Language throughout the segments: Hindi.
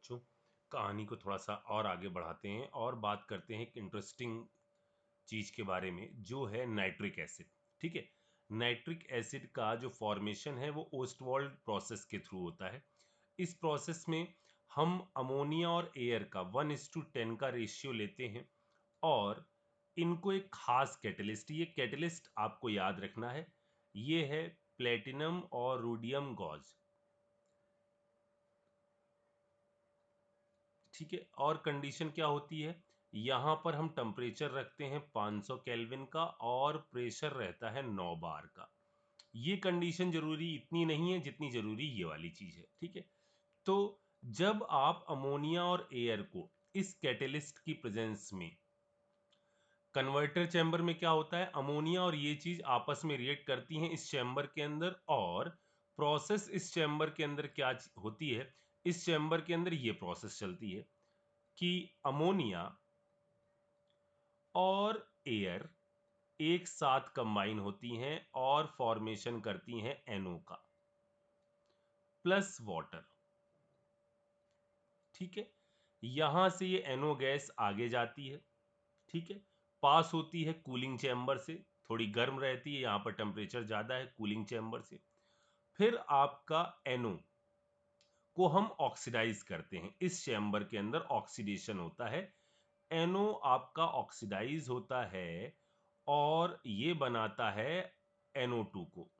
बच्चों, कहानी को थोड़ा सा और आगे बढ़ाते हैं और बात करते हैं एक इंटरेस्टिंग चीज के बारे में जो है नाइट्रिक एसिड। ठीक है, नाइट्रिक एसिड का जो फॉर्मेशन है वो ओस्टवाल्ड प्रोसेस के थ्रू होता है। इस प्रोसेस में हम अमोनिया और एयर का 1:10 का रेशियो लेते हैं और इनको एक खास कैटलिस्ट, ये कैटलिस्ट आपको याद रखना है, ये है प्लेटिनम और रोडियम गॉज। ठीक है, और कंडीशन क्या होती है, यहां पर हम टेम्परेचर रखते हैं 500 केल्विन का और प्रेशर रहता है 9 बार का। ये कंडीशन जरूरी इतनी नहीं है जितनी जरूरी ये वाली चीज है। ठीक है, तो जब आप अमोनिया और एयर को इस कैटेलिस्ट की प्रेजेंस में, कन्वर्टर चैम्बर में क्या होता है, अमोनिया और ये चीज आपस में रिएक्ट करती हैं इस चैम्बर के अंदर, और प्रोसेस इस चैम्बर के अंदर क्या होती है, इस चैम्बर के अंदर ये प्रोसेस चलती है कि अमोनिया और एयर एक साथ कंबाइन होती हैं और फॉर्मेशन करती हैं NO का प्लस वाटर। ठीक है, यहां से ये NO गैस आगे जाती है। ठीक है, पास होती है कूलिंग चैम्बर से, थोड़ी गर्म रहती है, यहां पर टेम्परेचर ज्यादा है कूलिंग चैम्बर से। फिर आपका NO को हम ऑक्सीडाइज करते हैं, इस चैम्बर के अंदर ऑक्सीडेशन होता है, NO आपका ऑक्सीडाइज होता है और ये बनाता है NO2 को,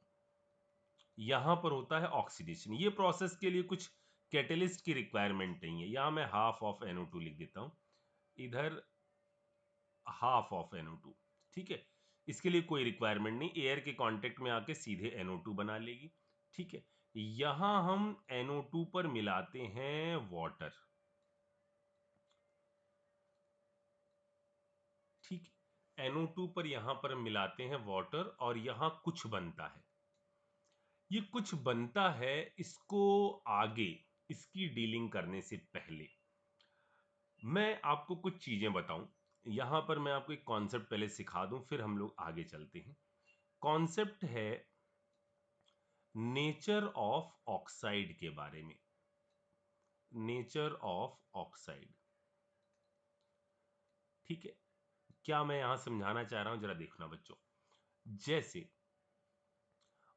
यहां पर होता है ऑक्सीडेशन। ये प्रोसेस के लिए कुछ कैटेलिस्ट की रिक्वायरमेंट नहीं है, यहां मैं हाफ ऑफ NO2 लिख देता हूं, इधर हाफ ऑफ NO2। ठीक है, इसके लिए कोई रिक्वायरमेंट नहीं, एयर के कांटेक्ट में आके सीधे NO2 बना लेगी। ठीक है, यहां हम NO2 पर मिलाते हैं वाटर। ठीक है, NO2 पर यहां पर मिलाते हैं वाटर और यहां कुछ बनता है। ये कुछ बनता है, इसको आगे इसकी डीलिंग करने से पहले मैं आपको कुछ चीजें बताऊं। यहां पर मैं आपको एक कॉन्सेप्ट पहले सिखा दूं, फिर हम लोग आगे चलते हैं। कॉन्सेप्ट है नेचर ऑफ ऑक्साइड के बारे में। नेचर ऑफ ऑक्साइड, ठीक है, क्या मैं यहां समझाना चाह रहा हूं जरा देखना बच्चों। जैसे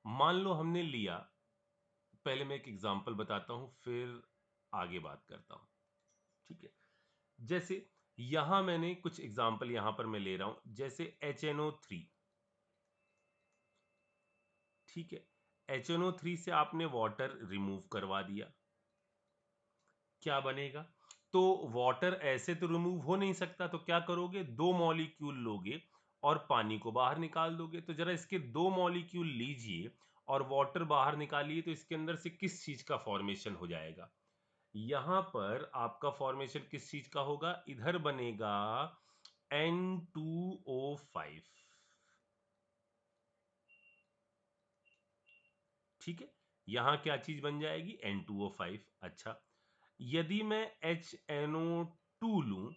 मान लो हमने लिया, पहले मैं एक एग्जांपल बताता हूं फिर आगे बात करता हूं। ठीक है, जैसे यहां मैंने कुछ एग्जांपल यहां पर मैं ले रहा हूं, जैसे HNO3। ठीक है, HNO3 से आपने वाटर रिमूव करवा दिया, क्या बनेगा, तो वाटर ऐसे तो रिमूव हो नहीं सकता, तो क्या करोगे, दो मॉलिक्यूल लोगे और पानी को बाहर निकाल दोगे। तो जरा इसके दो मॉलिक्यूल लीजिए और वाटर बाहर निकालिए, तो इसके अंदर से किस चीज का फॉर्मेशन हो जाएगा, यहां पर आपका फॉर्मेशन किस चीज का होगा, इधर बनेगा N2O5। ठीक है, यहां क्या चीज बन जाएगी, N2O5। अच्छा, यदि मैं HNO2 लूं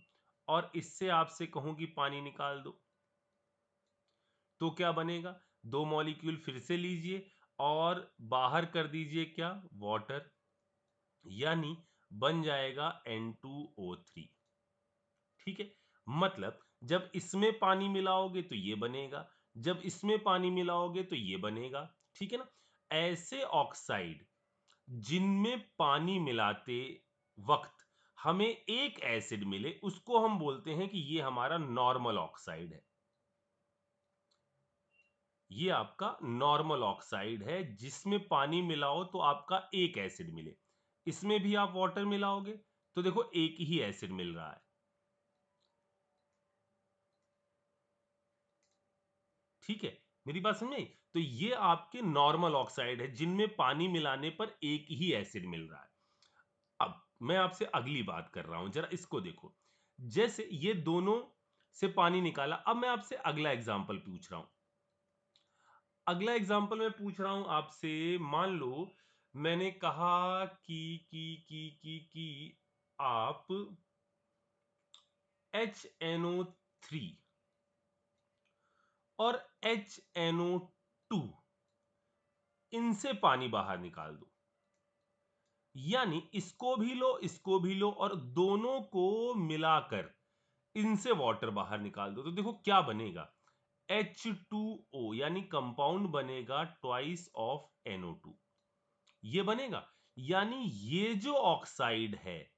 और इससे आपसे कहूं कि पानी निकाल दो, तो क्या बनेगा, दो मॉलिक्यूल फिर से लीजिए और बाहर कर दीजिए क्या, वाटर, यानी बन जाएगा N2O3। ठीक है, मतलब जब इसमें पानी मिलाओगे तो ये बनेगा, जब इसमें पानी मिलाओगे तो ये बनेगा। ठीक है ना, ऐसे ऑक्साइड जिनमें पानी मिलाते वक्त हमें एक एसिड मिले, उसको हम बोलते हैं कि ये हमारा नॉर्मल ऑक्साइड है। ये आपका नॉर्मल ऑक्साइड है जिसमें पानी मिलाओ तो आपका एक एसिड मिले, इसमें भी आप वाटर मिलाओगे तो देखो एक ही एसिड मिल रहा है। ठीक है, मेरी बात समझ आई? तो ये आपके नॉर्मल ऑक्साइड है जिनमें पानी मिलाने पर एक ही एसिड मिल रहा है। अब मैं आपसे अगली बात कर रहा हूं, जरा इसको देखो। जैसे ये दोनों से पानी निकाला, अब मैं आपसे अगला एग्जांपल पूछ रहा हूं। अगला एग्जांपल मैं पूछ रहा हूं आपसे, मान लो मैंने कहा कि आप HNO3 और HNO2 इनसे पानी बाहर निकाल दो। यानी इसको भी लो, इसको भी लो और दोनों को मिलाकर इनसे वाटर बाहर निकाल दो, तो देखो क्या बनेगा, H2O, यानी कंपाउंड बनेगा ट्वाइस ऑफ NO2, ये बनेगा। यानी ये जो ऑक्साइड है,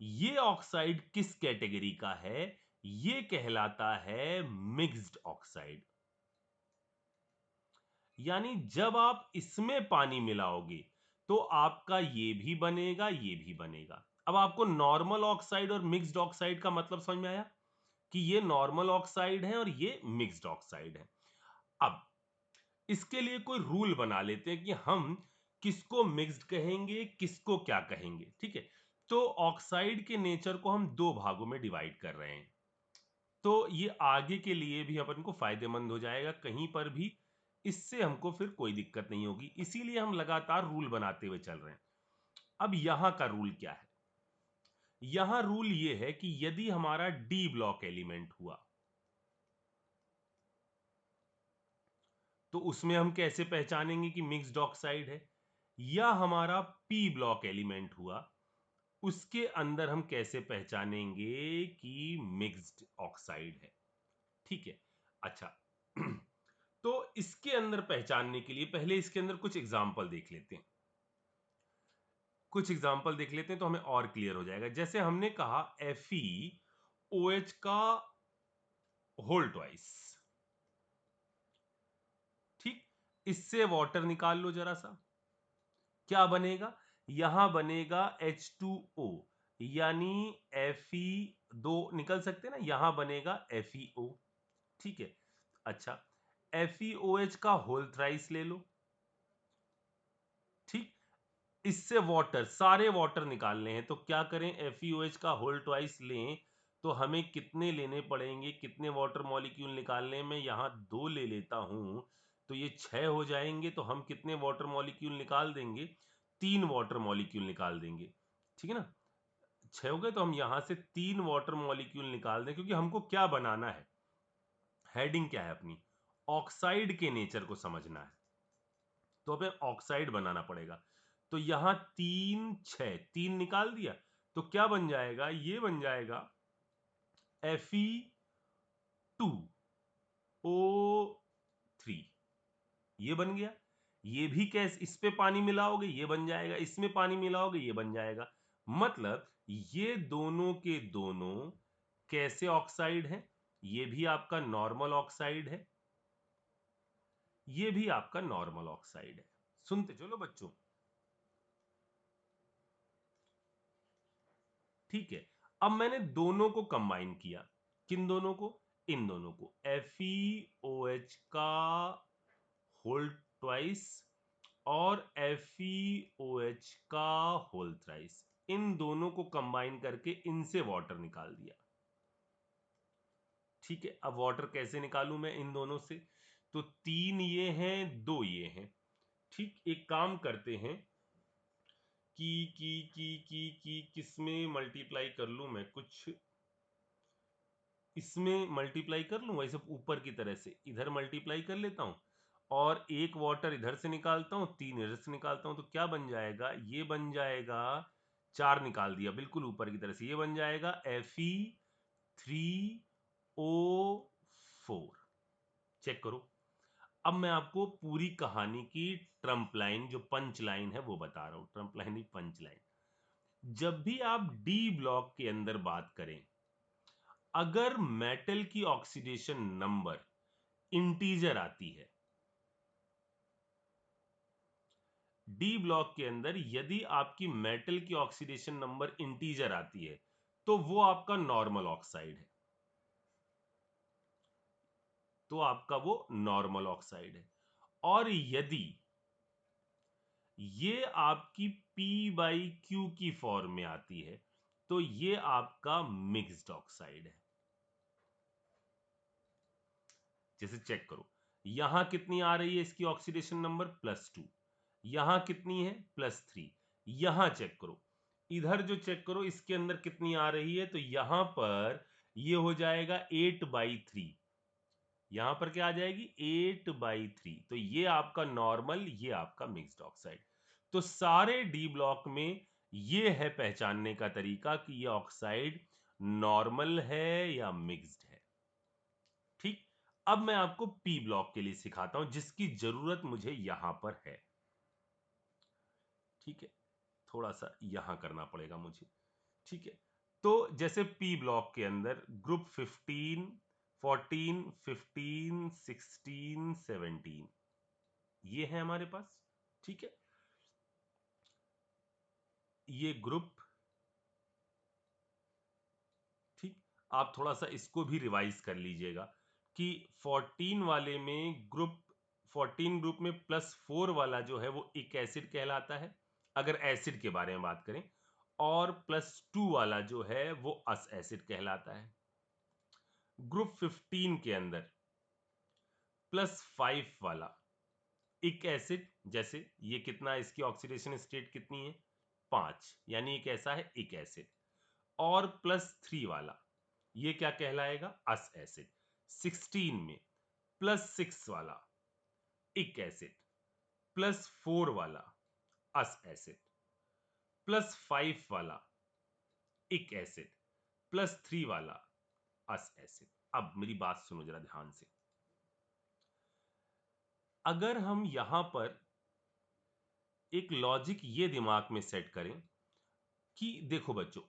ये ऑक्साइड किस कैटेगरी का है, ये कहलाता है मिक्स्ड ऑक्साइड। यानी जब आप इसमें पानी मिलाओगे तो आपका ये भी बनेगा, ये भी बनेगा। अब आपको नॉर्मल ऑक्साइड और मिक्स्ड ऑक्साइड का मतलब समझ में आया कि ये नॉर्मल ऑक्साइड है और ये मिक्स्ड ऑक्साइड है। अब इसके लिए कोई रूल बना लेते हैं कि हम किसको मिक्स्ड कहेंगे, किसको क्या कहेंगे, ठीक है। तो ऑक्साइड के नेचर को हम दो भागों में डिवाइड कर रहे हैं, तो ये आगे के लिए भी अपन को फायदेमंद हो जाएगा, कहीं पर भी इससे हमको फिर कोई दिक्कत नहीं होगी, इसीलिए हम लगातार रूल बनाते हुए चल रहे हैं। अब यहां का रूल क्या है, यहां रूल ये है कि यदि हमारा डी ब्लॉक एलिमेंट हुआ तो उसमें हम कैसे पहचानेंगे कि मिक्स्ड ऑक्साइड है, या हमारा पी ब्लॉक एलिमेंट हुआ उसके अंदर हम कैसे पहचानेंगे कि मिक्स्ड ऑक्साइड है, ठीक है। अच्छा तो इसके अंदर पहचानने के लिए पहले इसके अंदर कुछ एग्जाम्पल देख लेते हैं, कुछ एग्जाम्पल देख लेते हैं तो हमें और क्लियर हो जाएगा। जैसे हमने कहा FeOH का होल ट्वाइस, ठीक, इससे वाटर निकाल लो जरा सा, क्या बनेगा, यहां बनेगा H2O, यानी Fe, दो निकल सकते ना, यहां बनेगा FeO, ठीक है। अच्छा, FeOH का होल थ्राइस ले लो, ठीक, इससे वाटर, सारे वाटर निकालने हैं तो क्या करें, FeOH का होल ट्वाइस लें तो हमें कितने लेने पड़ेंगे, कितने वाटर मॉलिक्यूल निकालने में, यहां दो ले लेता हूं तो ये 6 हो जाएंगे, तो हम कितने वाटर मॉलिक्यूल निकाल देंगे, 3 वाटर मॉलिक्यूल निकाल देंगे, ठीक है ना। 6 हो गए तो हम यहां से 3 वाटर मॉलिक्यूल निकाल दें, क्योंकि हमको क्या बनाना है, हेडिंग क्या है अपनी, ऑक्साइड के नेचर को समझना है, तो हमें ऑक्साइड बनाना पड़ेगा। तो यहां 3 6, 3 निकाल दिया तो क्या बन जाएगा, ये बन जाएगा Fe2O3, ये बन गया। ये भी कैसे, इस पे पानी मिलाओगे ये बन जाएगा, इसमें पानी मिलाओगे ये बन जाएगा, मतलब ये दोनों के दोनों कैसे ऑक्साइड है, ये भी आपका नॉर्मल ऑक्साइड है, ये भी आपका नॉर्मल ऑक्साइड है। सुनते चलो बच्चों, ठीक है। अब मैंने दोनों को कंबाइन किया, किन दोनों को, इन दोनों को, FeOH का होल ट्वाइस और FeOH का होल थ्राइस, इन दोनों को कंबाइन करके इनसे वाटर निकाल दिया, ठीक है। अब वाटर कैसे निकालूं मैं इन दोनों से, तो 3 ये हैं, 2 ये हैं, ठीक। एक काम करते हैं की किसमें मल्टीप्लाई कर लूं मैं, कुछ इसमें मल्टीप्लाई कर लूं, वैसे ऊपर की तरह से इधर मल्टीप्लाई कर लेता हूं और एक वाटर इधर से निकालता हूं, 3 इधर से निकालता हूं, तो क्या बन जाएगा, ये बन जाएगा, 4 निकाल दिया बिल्कुल ऊपर की तरह से, ये बन जाएगा Fe3O4, चेक करो। अब मैं आपको पूरी कहानी की ट्रम्प लाइन, जो पंच लाइन है वो बता रहा हूं, ट्रम्प लाइन नहीं, पंच लाइन। जब भी आप डी ब्लॉक के अंदर बात करें, अगर मेटल की ऑक्सीडेशन नंबर इंटीजर आती है, डी ब्लॉक के अंदर यदि आपकी मेटल की ऑक्सीडेशन नंबर इंटीजर आती है तो वो आपका नॉर्मल ऑक्साइड है, तो आपका वो नॉर्मल ऑक्साइड है। और यदि ये आपकी P/Q की फॉर्म में आती है तो ये आपका मिक्स्ड ऑक्साइड है। जैसे चेक करो, यहां कितनी आ रही है इसकी ऑक्सीडेशन नंबर, +2, यहां कितनी है, +3, यहां चेक करो, इधर जो चेक करो इसके अंदर कितनी आ रही है, तो यहां पर ये हो जाएगा 8/3, यहां पर क्या आ जाएगी, 8/3, तो ये आपका नॉर्मल, ये आपका मिक्स्ड ऑक्साइड। तो सारे डी ब्लॉक में ये है पहचानने का तरीका कि ये ऑक्साइड नॉर्मल है या मिक्स्ड है। ठीक, अब मैं आपको पी ब्लॉक के लिए सिखाता हूं जिसकी जरूरत मुझे यहां पर है। ठीक है, थोड़ा सा यहां करना पड़ेगा मुझे। ठीक है, तो जैसे पी ब्लॉक के अंदर ग्रुप 15, 14, 15, 16, 17 ये है हमारे पास। ठीक है, ये ग्रुप। ठीक, आप थोड़ा सा इसको भी रिवाइज कर लीजिएगा कि 14 वाले में ग्रुप 14 ग्रुप में +4 वाला जो है वो एक एसिड कहलाता है अगर एसिड के बारे में बात करें, और +2 वाला जो है वो अस एसिड कहलाता है। ग्रुप 15 के अंदर +5 वाला एक एसिड, जैसे ये कितना, इसकी ऑक्सीडेशन स्टेट कितनी है 5, यानी एक ऐसा है एक एसिड, और +3 वाला ये क्या कहलाएगा अस एसिड। 16 में +6 वाला एक एसिड, +4 वाला अस एसिड, +5 वाला एक एसिड, +3 वाला अस एसिड। अब मेरी बात सुनो जरा ध्यान से। अगर हम यहां पर एक लॉजिक ये दिमाग में सेट करें कि देखो बच्चों,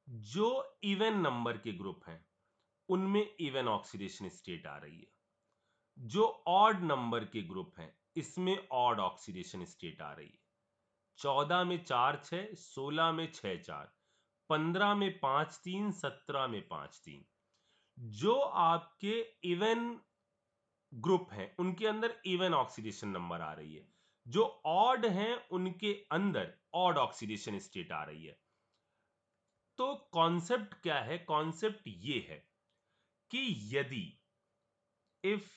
जो इवन नंबर के ग्रुप हैं उनमें इवन ऑक्सीडेशन स्टेट आ रही है, जो ऑड नंबर के ग्रुप हैं इसमें ऑड ऑक्सीडेशन स्टेट आ रही है। 14 में 4 6, 16 में 6 4, 15 में 5 3, 17 में 5 3। जो आपके इवन ग्रुप हैं उनके अंदर इवन ऑक्सीडेशन नंबर आ रही है, जो ऑड हैं उनके अंदर ऑड ऑक्सीडेशन स्टेट आ रही है। तो कॉन्सेप्ट क्या है, कॉन्सेप्ट ये है कि यदि इफ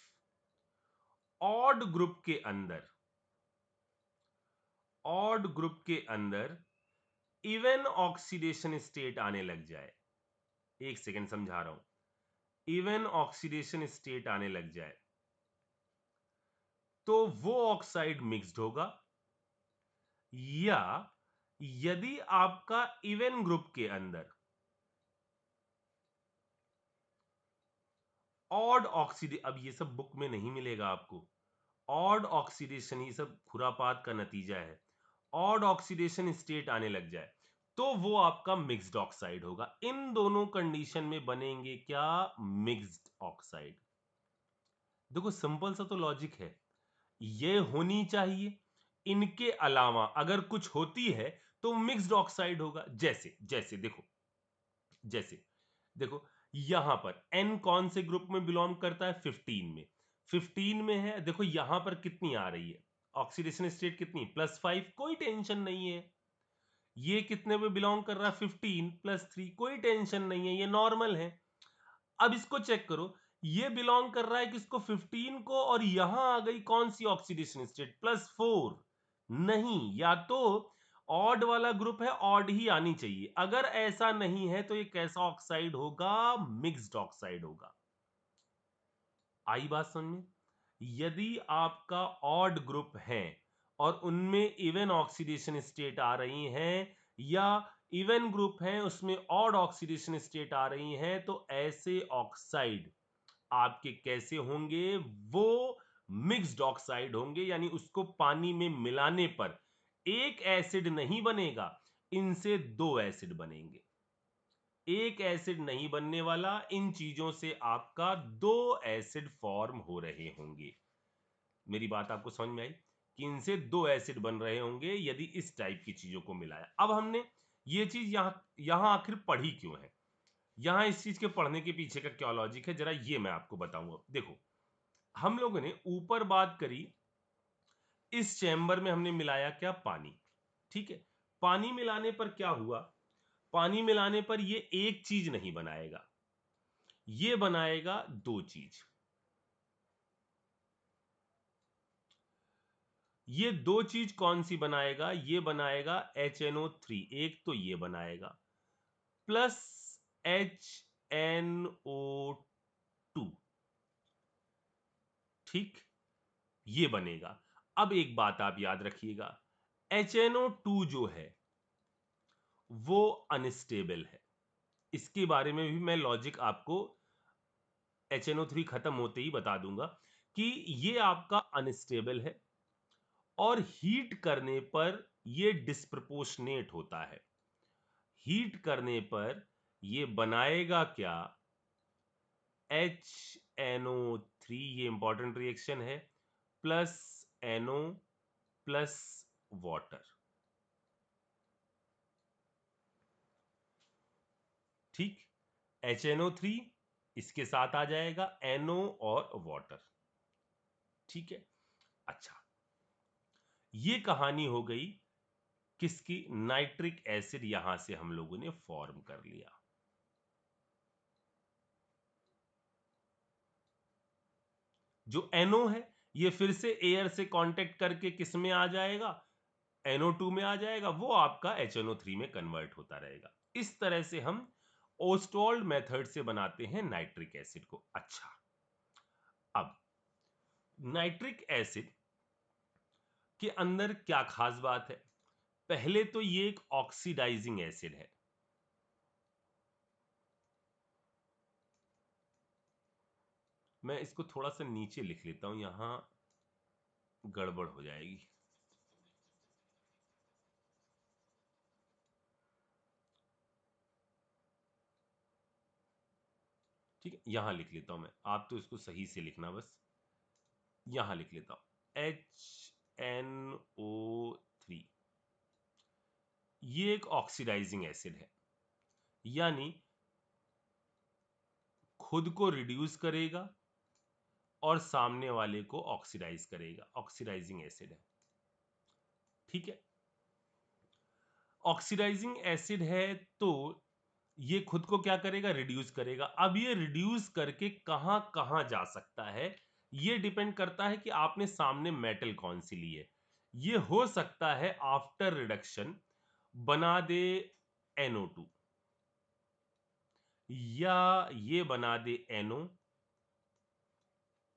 ऑड ग्रुप के अंदर, ऑड ग्रुप के अंदर इवन ऑक्सीडेशन स्टेट आने लग जाए, एक सेकेंड समझा रहा हूं, इवन ऑक्सीडेशन स्टेट आने लग जाए तो वो ऑक्साइड मिक्स्ड होगा, या यदि आपका इवन ग्रुप के अंदर ऑड ऑक्सीडे, अब ये सब बुक में नहीं मिलेगा आपको, ऑड ऑक्सीडेशन ये सब खुरापात का नतीजा है, ऑड ऑक्सीडेशन स्टेट आने लग जाए तो वो आपका मिक्स्ड ऑक्साइड होगा। इन दोनों कंडीशन में बनेंगे क्या, मिक्स्ड ऑक्साइड। देखो सिंपल सा तो लॉजिक है, ये होनी चाहिए, इनके अलावा अगर कुछ होती है तो मिक्स्ड ऑक्साइड होगा। जैसे जैसे देखो, जैसे देखो यहां पर n कौन से ग्रुप में बिलोंग करता है, 15 में, 15 में है। देखो यहां पर कितनी आ रही है ऑक्सीडेशन स्टेट, कितनी +5, कोई टेंशन नहीं है। ये कितने में बिलोंग कर रहा है, 15 +3, कोई टेंशन नहीं है, ये नॉर्मल है। अब इसको चेक करो, ये बिलोंग कर रहा है किसको, 15 को, और यहां आ गई कौन सी ऑक्सीडेशन स्टेट, +4। नहीं, या तो ऑड वाला ग्रुप है, ऑड ही आनी चाहिए, अगर ऐसा नहीं है तो ये कैसा ऑक्साइड होगा, मिक्स्ड ऑक्साइड होगा। आई बात समझ में? यदि आपका ऑड ग्रुप है और उनमें इवन ऑक्सीडेशन स्टेट आ रही हैं, या इवन ग्रुप है उसमें ऑड ऑक्सीडेशन स्टेट आ रही हैं, तो ऐसे ऑक्साइड आपके कैसे होंगे, वो मिक्स्ड ऑक्साइड होंगे, यानी उसको पानी में मिलाने पर एक एसिड नहीं बनेगा, इनसे दो एसिड बनेंगे। एक एसिड नहीं बनने वाला, इन चीजों से आपका दो एसिड फॉर्म हो रहे होंगे। मेरी बात आपको समझ में आई कि इनसे दो एसिड बन रहे होंगे यदि इस टाइप की चीजों को मिलाया। अब हमने ये चीज यहां यहां आखिर पढ़ी क्यों है, यहां इस चीज के पढ़ने के पीछे का क्या लॉजिक है, जरा ये मैं आपको बताऊंगा। देखो हम लोगों ने ऊपर बात करी, इस चैम्बर में हमने मिलाया क्या, पानी। ठीक है, पानी मिलाने पर क्या हुआ, पानी मिलाने पर ये एक चीज नहीं बनाएगा, ये बनाएगा दो चीज। ये दो चीज कौन सी बनाएगा, ये बनाएगा HNO3, एक तो ये बनाएगा, प्लस HNO2। ठीक, ये बनेगा। अब एक बात आप याद रखिएगा, HNO2 जो है वो अनस्टेबल है। इसके बारे में भी मैं लॉजिक आपको HNO3 खत्म होते ही बता दूंगा कि ये आपका अनस्टेबल है और हीट करने पर ये डिस्प्रपोर्शनेट होता है। हीट करने पर ये बनाएगा क्या? HNO3, ये इंपॉर्टेंट रिएक्शन है, प्लस NO प्लस वाटर। ठीक, HNO3 इसके साथ आ जाएगा NO और वाटर। ठीक है, अच्छा, ये कहानी हो गई किसकी? नाइट्रिक एसिड यहां से हम लोगों ने फॉर्म कर लिया। जो NO है ये फिर से एयर से कांटेक्ट करके किस में आ जाएगा? NO2 में आ जाएगा, वो आपका HNO3 में कन्वर्ट होता रहेगा। इस तरह से हम ओस्टोल्ड मेथड से बनाते हैं नाइट्रिक एसिड को। अच्छा, अब नाइट्रिक एसिड के अंदर क्या खास बात है? पहले तो ये एक ऑक्सीडाइजिंग एसिड है। मैं इसको थोड़ा सा नीचे लिख लेता हूं, यहां गड़बड़ हो जाएगी। ठीक है, यहां लिख लेता हूं मैं, आप तो इसको सही से लिखना बस। यहां लिख लेता हूं HNO3, ये एक ऑक्सीडाइजिंग एसिड है, यानी खुद को रिड्यूस करेगा और सामने वाले को ऑक्सीडाइज करेगा। ऑक्सीडाइजिंग एसिड है। ठीक है, ऑक्सीडाइजिंग एसिड है तो ये खुद को क्या करेगा? रिड्यूस करेगा। अब ये रिड्यूस करके कहां कहां जा सकता है, ये डिपेंड करता है कि आपने सामने मेटल कौन सी ली है। ये हो सकता है आफ्टर रिडक्शन बना दे NO2, या ये बना दे NO,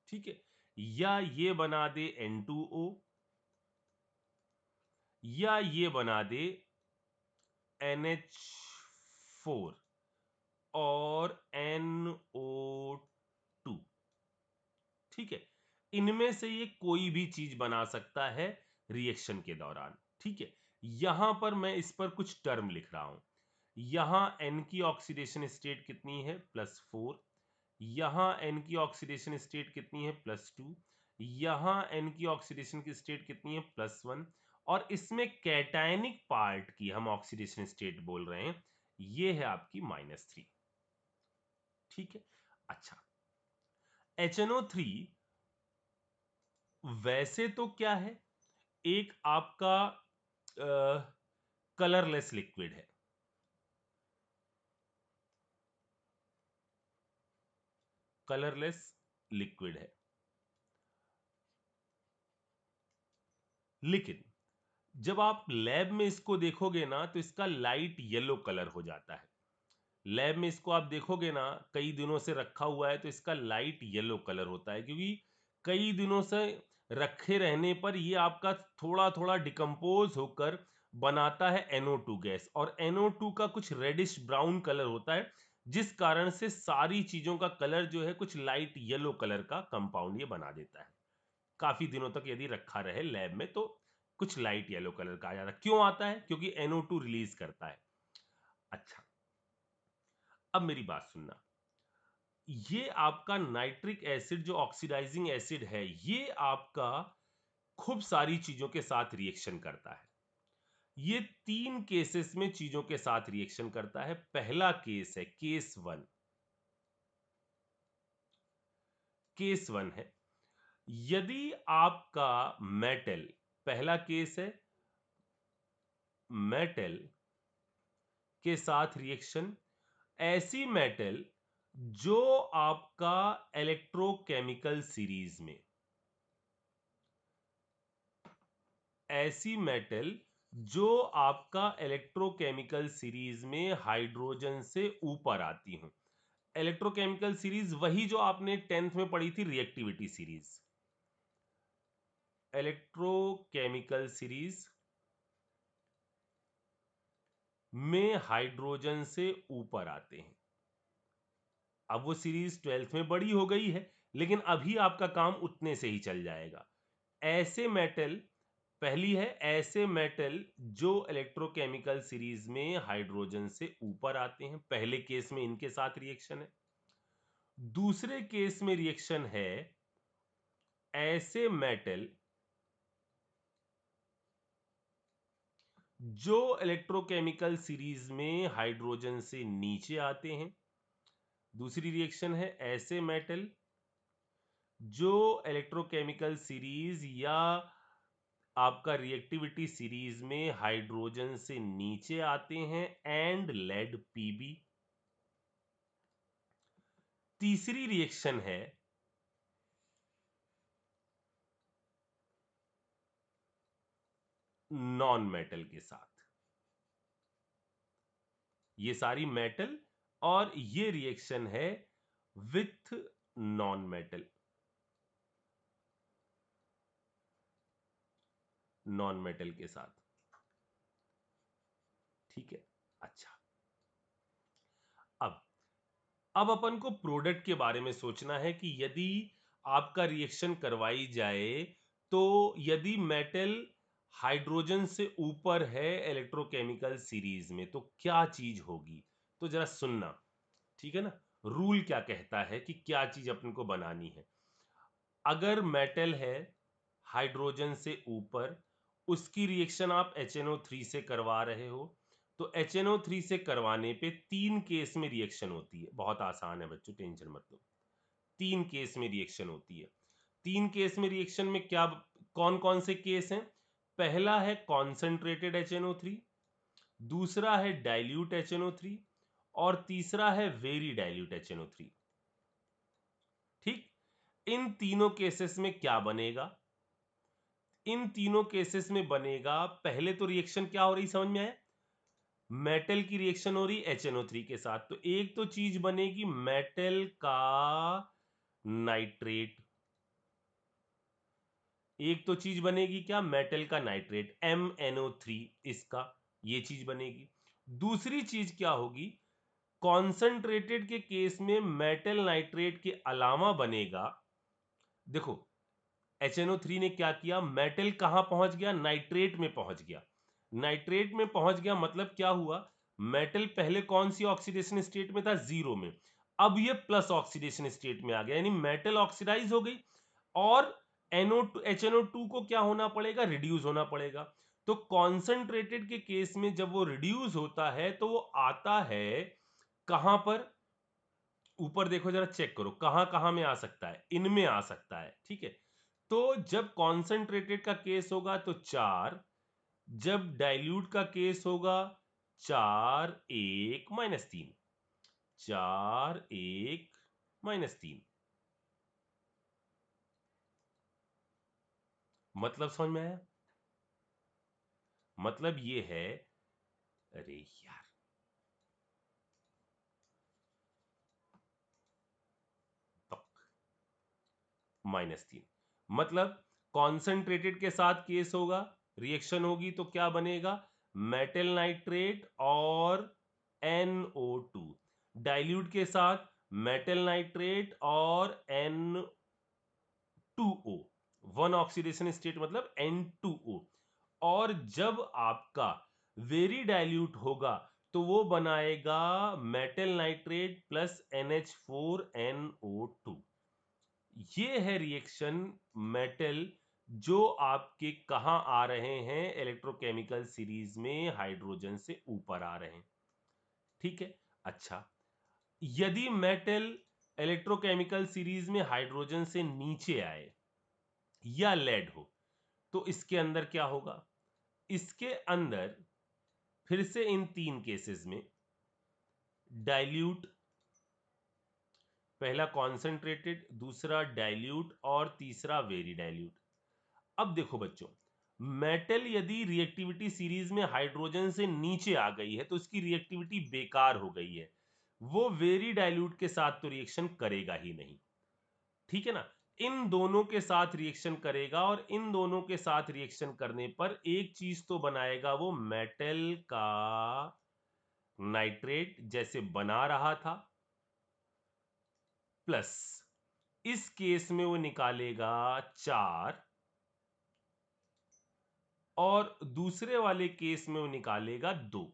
ठीक है, या ये बना दे N2O, या ये बना दे NH4 और NO2। ठीक है, इनमें से ये कोई भी चीज बना सकता है रिएक्शन के दौरान। ठीक है, यहां पर मैं इस पर कुछ टर्म लिख रहा हूं। यहां N की ऑक्सीडेशन स्टेट कितनी है? +4। यहां N की ऑक्सीडेशन स्टेट कितनी है? +2। यहां N की ऑक्सीडेशन की स्टेट कितनी है? +1। और इसमें कैटायनिक पार्ट की हम ऑक्सीडेशन स्टेट बोल रहे हैं, ये है आपकी -3। ठीक है, अच्छा, HNO3 वैसे तो क्या है? एक आपका कलरलेस लिक्विड है। कलरलेस लिक्विड है, लेकिन जब आप लैब में इसको देखोगे ना तो इसका लाइट येलो कलर हो जाता है। लैब में इसको आप देखोगे ना, कई दिनों से रखा हुआ है तो इसका लाइट येलो कलर होता है, क्योंकि कई दिनों से रखे रहने पर ये आपका थोड़ा थोड़ा डिकम्पोज होकर बनाता है NO2 गैस, और NO2 का कुछ रेडिश ब्राउन कलर होता है, जिस कारण से सारी चीजों का कलर जो है कुछ लाइट येलो कलर का कंपाउंड ये बना देता है। काफी दिनों तक यदि रखा रहे लैब में तो कुछ लाइट येलो कलर का आ जाता है। क्यों आता है? क्योंकि NO2 रिलीज करता है। अच्छा, अब मेरी बात सुनना, ये आपका नाइट्रिक एसिड जो ऑक्सीडाइजिंग एसिड है, ये आपका खूब सारी चीजों के साथ रिएक्शन करता है। ये 3 केसेस में चीजों के साथ रिएक्शन करता है। पहला केस है केस 1। केस 1 है, यदि आपका मेटल, पहला केस है मेटल के साथ रिएक्शन, ऐसी मेटल जो आपका इलेक्ट्रोकेमिकल सीरीज में, ऐसी मेटल जो आपका इलेक्ट्रोकेमिकल सीरीज में हाइड्रोजन से ऊपर आती हूं। इलेक्ट्रोकेमिकल सीरीज वही जो आपने 10th में पढ़ी थी, रिएक्टिविटी सीरीज। इलेक्ट्रोकेमिकल सीरीज में हाइड्रोजन से ऊपर आते हैं। अब वो सीरीज 12th में बड़ी हो गई है, लेकिन अभी आपका काम उतने से ही चल जाएगा। ऐसे मेटल, पहली है ऐसे मेटल जो इलेक्ट्रोकेमिकल सीरीज में हाइड्रोजन से ऊपर आते हैं, पहले केस में इनके साथ रिएक्शन है। दूसरे केस में रिएक्शन है ऐसे मेटल जो इलेक्ट्रोकेमिकल सीरीज में हाइड्रोजन से नीचे आते हैं। दूसरी रिएक्शन है ऐसे मेटल जो इलेक्ट्रोकेमिकल सीरीज या आपका रिएक्टिविटी सीरीज में हाइड्रोजन से नीचे आते हैं एंड लेड पीबी। तीसरी रिएक्शन है नॉन मेटल के साथ। ये सारी मेटल और ये रिएक्शन है with non metal, non metal के साथ। ठीक है, अच्छा। अब अपन को प्रोडक्ट के बारे में सोचना है कि यदि आपका रिएक्शन करवाई जाए तो यदि मेटल हाइड्रोजन से ऊपर है इलेक्ट्रोकेमिकल सीरीज में तो क्या चीज होगी। तो जरा सुनना, ठीक है ना। रूल क्या कहता है कि क्या चीज अपन को बनानी है। अगर मेटल है हाइड्रोजन से ऊपर, उसकी रिएक्शन आप HNO3 से करवा रहे हो, तो HNO3 से करवाने पे 3 केस में रिएक्शन होती है। बहुत आसान है बच्चों, टेंशन मत लो। 3 केस में रिएक्शन होती है। 3 केस में रिएक्शन में क्या, कौन कौन से केस हैं। पहला है कॉन्सेंट्रेटेड HNO3, दूसरा है डाइल्यूट HNO3 और तीसरा है वेरी डाइल्यूट HNO3। ठीक, इन तीनों केसेस में क्या बनेगा। इन तीनों केसेस में बनेगा, पहले तो रिएक्शन क्या हो रही समझ में आया। मेटल की रिएक्शन हो रही HNO3 के साथ, तो एक तो चीज बनेगी मेटल का नाइट्रेट। एक तो चीज बनेगी क्या, मेटल का नाइट्रेट MnO3, इसका ये चीज बनेगी। दूसरी चीज क्या होगी, कॉन्सेंट्रेटेड के केस में मेटल नाइट्रेट के अलावा बनेगा, देखो HNO3 ने क्या किया, मेटल कहां पहुंच गया, नाइट्रेट में पहुंच गया। नाइट्रेट में पहुंच गया मतलब क्या हुआ, मेटल पहले कौन सी ऑक्सीडेशन स्टेट में था, जीरो में, अब ये प्लस ऑक्सीडेशन स्टेट में आ गया, यानी मेटल ऑक्सीडाइज हो गई और NO2 HNO2 को क्या होना पड़ेगा, रिड्यूस होना पड़ेगा। तो कॉन्सेंट्रेटेड के केस में जब वो रिड्यूस होता है तो वो आता है कहां पर, ऊपर देखो जरा चेक करो कहां कहां में आ सकता है, इनमें आ सकता है। ठीक है, तो जब कॉन्सेंट्रेटेड का केस होगा तो 4, जब डाइल्यूट का केस होगा 4 1 -3, 4 1 -3। मतलब समझ में आया, मतलब ये है, अरे यार -3, मतलब कॉन्सेंट्रेटेड के साथ केस होगा, रिएक्शन होगी तो क्या बनेगा, मेटल नाइट्रेट और NO2। डाइल्यूट के साथ मेटल नाइट्रेट और N2O, वन ऑक्सीडेशन स्टेट मतलब N2O। और जब आपका वेरी डाइल्यूट होगा तो वो बनाएगा मेटल नाइट्रेट प्लस NH4NO2। ये है रिएक्शन मेटल जो आपके कहां आ रहे हैं, इलेक्ट्रोकेमिकल सीरीज में हाइड्रोजन से ऊपर आ रहे हैं। ठीक है, अच्छा, यदि मेटल इलेक्ट्रोकेमिकल सीरीज में हाइड्रोजन से नीचे आए या लेड हो तो इसके अंदर क्या होगा, इसके अंदर फिर से इन 3 केसेस में डाइल्यूट, पहला कॉन्सेंट्रेटेड, दूसरा डाइल्यूट और तीसरा वेरी डाइल्यूट। अब देखो बच्चों, मेटल यदि रिएक्टिविटी सीरीज में हाइड्रोजन से नीचे आ गई है तो उसकी रिएक्टिविटी बेकार हो गई है, वो वेरी डाइल्यूट के साथ तो रिएक्शन करेगा ही नहीं। ठीक है ना, इन दोनों के साथ रिएक्शन करेगा और इन दोनों के साथ रिएक्शन करने पर एक चीज तो बनाएगा वो मेटल का नाइट्रेट जैसे बना रहा था, प्लस इस केस में वो निकालेगा 4 और दूसरे वाले केस में वो निकालेगा 2।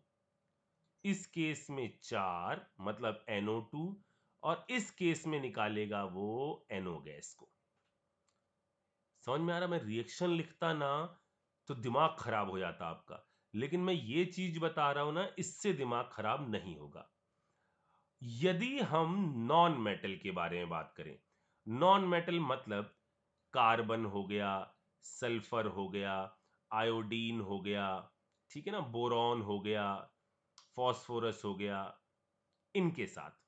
इस केस में 4 मतलब NO2 और इस केस में निकालेगा वो NO गैस को। समझ में आ रहा? मैं रिएक्शन लिखता ना तो दिमाग खराब हो जाता आपका, लेकिन मैं ये चीज बता रहा हूं ना, इससे दिमाग खराब नहीं होगा। यदि हम नॉन मेटल के बारे में बात करें, नॉन मेटल मतलब कार्बन हो गया, सल्फर हो गया, आयोडीन हो गया, ठीक है ना, बोरॉन हो गया, फास्फोरस हो गया, इनके साथ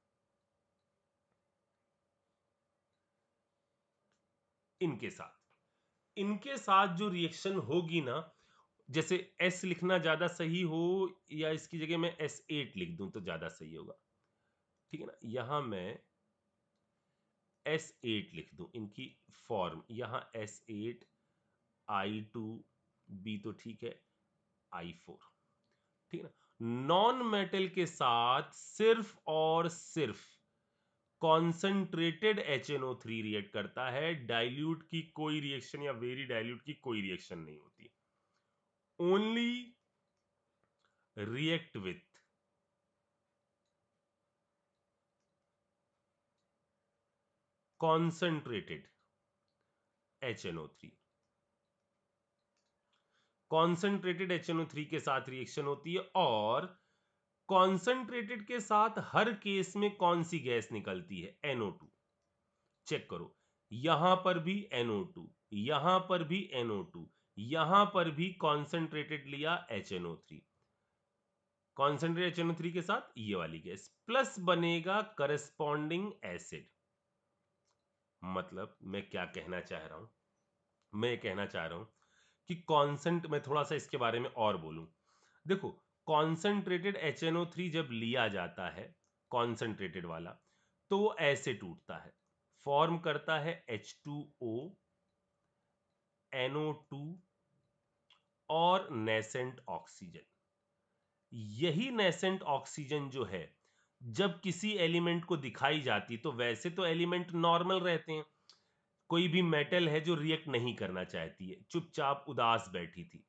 इनके साथ इनके साथ जो रिएक्शन होगी ना, जैसे S लिखना ज्यादा सही हो या इसकी जगह मैं S8 लिख दूं तो ज्यादा सही होगा, ठीक है ना। यहां मैं S8 लिख दूं, इनकी फॉर्म यहां S8 I2B तो ठीक है, I4, ठीक है ना। नॉन मेटल के साथ सिर्फ और सिर्फ कॉन्सेंट्रेटेड HNO3 रिएक्ट करता है, डाइल्यूट की कोई रिएक्शन या वेरी डाइल्यूट की कोई रिएक्शन नहीं होती। Only react with concentrated HNO3। Concentrated HNO3 के साथ रिएक्शन होती है, और कॉन्सेंट्रेटेड के साथ हर केस में कौन सी गैस निकलती है? NO2। चेक करो, यहां पर भी NO2, यहां पर भी NO2, यहां पर भी कॉन्सेंट्रेटेड लिया HNO3, कॉन्सेंट्रेटेड HNO3 के साथ ये वाली गैस, प्लस बनेगा करस्पॉन्डिंग एसिड। मतलब मैं क्या कहना चाह रहा हूं? मैं ये कहना चाह रहा हूं कि मैं थोड़ा सा इसके बारे में और बोलूं। देखो, कॉन्सेंट्रेटेड HNO3 जब लिया जाता है, कॉन्सेंट्रेटेड वाला, तो वो ऐसे टूटता है, फॉर्म करता है H2O, NO2 और नेसेंट ऑक्सीजन। यही नेसेंट ऑक्सीजन जो है, जब किसी एलिमेंट को दिखाई जाती, तो वैसे तो एलिमेंट नॉर्मल रहते हैं, कोई भी मेटल है जो रिएक्ट नहीं करना चाहती है, चुपचाप उदास बैठी थी,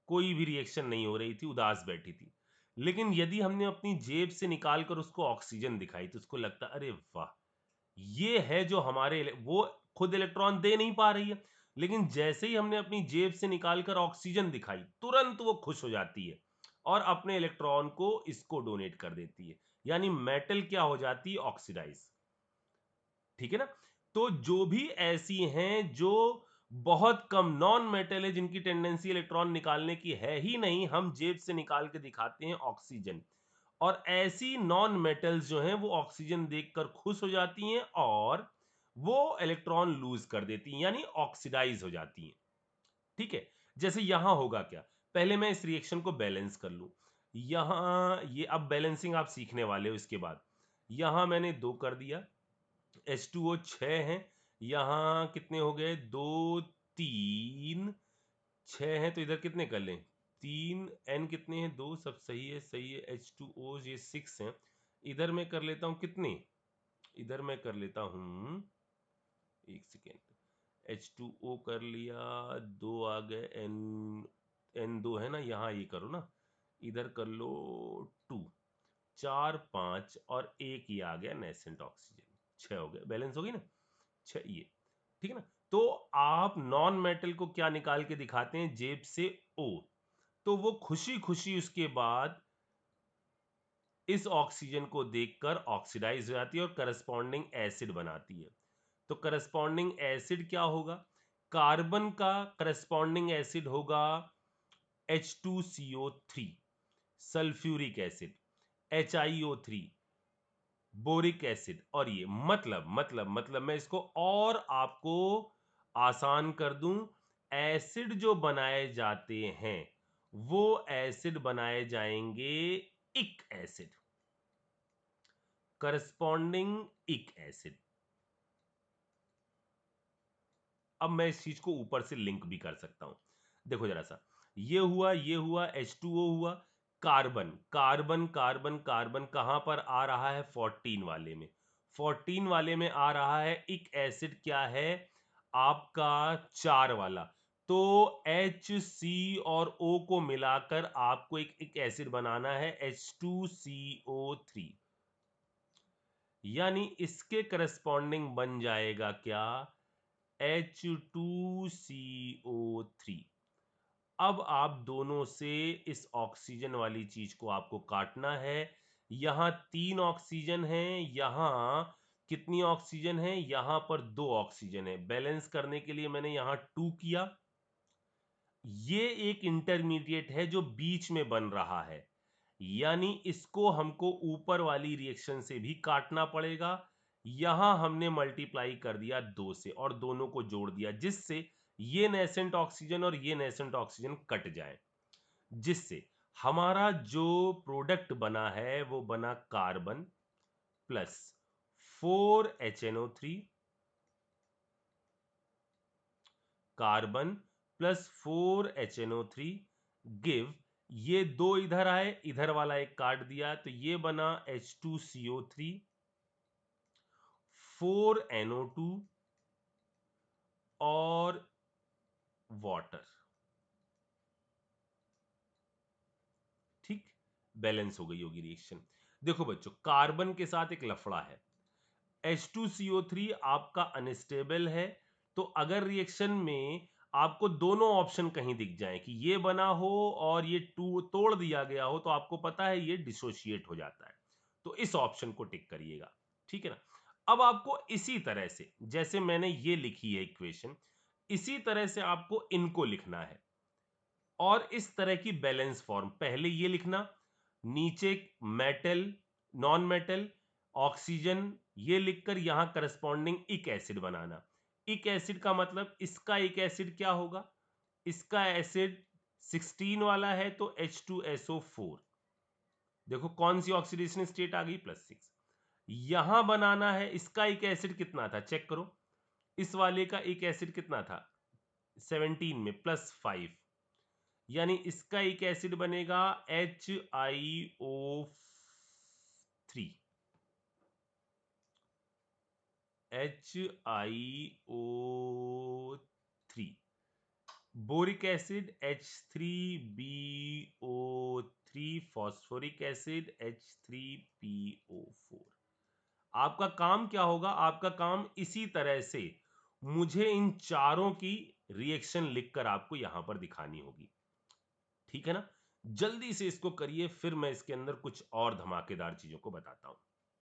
कोई भी रिएक्शन नहीं हो रही थी, उदास बैठी थी। लेकिन यदि हमने अपनी जेब से निकालकर उसको ऑक्सीजन दिखाई, तो उसको लगता अरे वाह, ये है जो वो खुद इलेक्ट्रॉन दे नहीं पा रही है, लेकिन जैसे ही हमने अपनी जेब से निकालकर ऑक्सीजन दिखाई, तुरंत वो खुश हो जाती है और अपने इलेक्ट्रॉन को इसको डोनेट कर देती है। यानी मेटल क्या हो जाती है? ऑक्सीडाइज। ठीक है ना। तो जो भी ऐसी हैं जो बहुत कम नॉन मेटल है, जिनकी टेंडेंसी इलेक्ट्रॉन निकालने की है ही नहीं, हम जेब से निकाल के दिखाते हैं ऑक्सीजन, और ऐसी नॉन मेटल्स जो हैं वो ऑक्सीजन देखकर खुश हो जाती हैं और वो इलेक्ट्रॉन लूज कर देती हैं, यानी ऑक्सीडाइज हो जाती हैं। ठीक है। जैसे यहां होगा क्या, पहले मैं इस रिएक्शन को बैलेंस कर लूं। यहां ये अब बैलेंसिंग आप सीखने वाले हो इसके बाद। यहां मैंने 2 कर दिया, H2O 6 है, यहां कितने हो गए? 2 3 6 हैं, तो इधर कितने कर लें? 3, N कितने हैं? 2, सब सही है, सही है। H2O ये 6 हैं, इधर मैं कर लेता हूं कितने? इधर मैं कर लेता हूं, एक सेकेंड, H2O कर लिया, 2 आ गए, N2 है ना, यहाँ ये करो ना, इधर कर लो 2, 4 5 और एक ये आ गया नेसेंट ऑक्सीजन, 6 हो गए, बैलेंस हो गई ना 6 ये। ठीक है ना। तो आप नॉन मेटल को क्या निकाल के दिखाते हैं? जेब से O, तो वो खुशी खुशी उसके बाद इस ऑक्सीजन को देखकर ऑक्सीडाइज हो जाती है और करस्पॉन्डिंग एसिड बनाती है। तो करस्पॉन्डिंग एसिड क्या होगा? कार्बन का करस्पॉन्डिंग एसिड होगा H2CO3, sulphuric acid HiO3, boric acid, और ये मतलब मैं इसको और आपको आसान कर दूं, एसिड जो बनाए जाते हैं वो एसिड बनाए जाएंगे इक एसिड, करस्पॉन्डिंग इक एसिड। अब मैं इस चीज को ऊपर से लिंक भी कर सकता हूं। देखो जरा सा, ये हुआ H2O हुआ, कार्बन कार्बन कार्बन कार्बन कहां पर आ रहा है? 14 वाले में। 14 वाले में आ रहा है। एक एसिड क्या है आपका? 4 वाला। तो HC और O को मिलाकर आपको एक एसिड बनाना है H2CO3, यानी इसके करस्पॉन्डिंग बन जाएगा क्या? H2CO3। अब आप दोनों से इस ऑक्सीजन वाली चीज को आपको काटना है। यहां 3 ऑक्सीजन है, यहां कितनी ऑक्सीजन है? यहां पर 2 ऑक्सीजन है। बैलेंस करने के लिए मैंने यहां 2 किया। ये एक इंटरमीडिएट है जो बीच में बन रहा है, यानी इसको हमको ऊपर वाली रिएक्शन से भी काटना पड़ेगा। यहां हमने मल्टीप्लाई कर दिया 2 से और दोनों को जोड़ दिया, जिससे ये नेसेंट ऑक्सीजन और ये नेसेंट ऑक्सीजन कट जाए, जिससे हमारा जो प्रोडक्ट बना है वो बना carbon plus 4HNO3, carbon plus 4HNO3 give, ये 2 इधर आए, इधर वाला एक काट दिया तो ये बना H2CO3, 4NO2 और वाटर। ठीक, बैलेंस हो गई होगी रिएक्शन। देखो बच्चों, कार्बन के साथ एक लफड़ा है। H2CO3 आपका अनस्टेबल है, तो अगर रिएक्शन में आपको दोनों ऑप्शन कहीं दिख जाए कि ये बना हो और ये टू तोड़ दिया गया हो, तो आपको पता है ये डिसोशिएट हो जाता है। तो इस ऑप्शन को टिक करिएगा, ठीक है ना। अब आपको इसी तरह से, जैसे मैंने ये लिखी है इक्वेशन, इसी तरह से आपको इनको लिखना है और इस तरह की बैलेंस फॉर्म। पहले ये लिखना, नीचे मेटल, नॉन मेटल, ऑक्सीजन, ये लिखकर यहां करस्पॉन्डिंग इक एसिड बनाना। इक एसिड का मतलब इसका इक एसिड क्या होगा? इसका एसिड 16 वाला है तो H2SO4। देखो कौन सी ऑक्सीडेशन स्टेट आ गई? +6। यहां बनाना है, इसका इक एसिड कितना था चेक करो। इस वाले का इक एसिड कितना था? 17 में +5, यानी इसका एक एसिड बनेगा HiO3। HiO3। Boric acid H3BO3, phosphoric acid H3PO4। आपका काम क्या होगा? आपका काम इसी तरह से मुझे इन चारों की रिएक्शन लिखकर आपको यहां पर दिखानी होगी, ठीक है ना। जल्दी से इसको करिए, फिर मैं इसके अंदर कुछ और धमाकेदार चीजों को बताता हूं।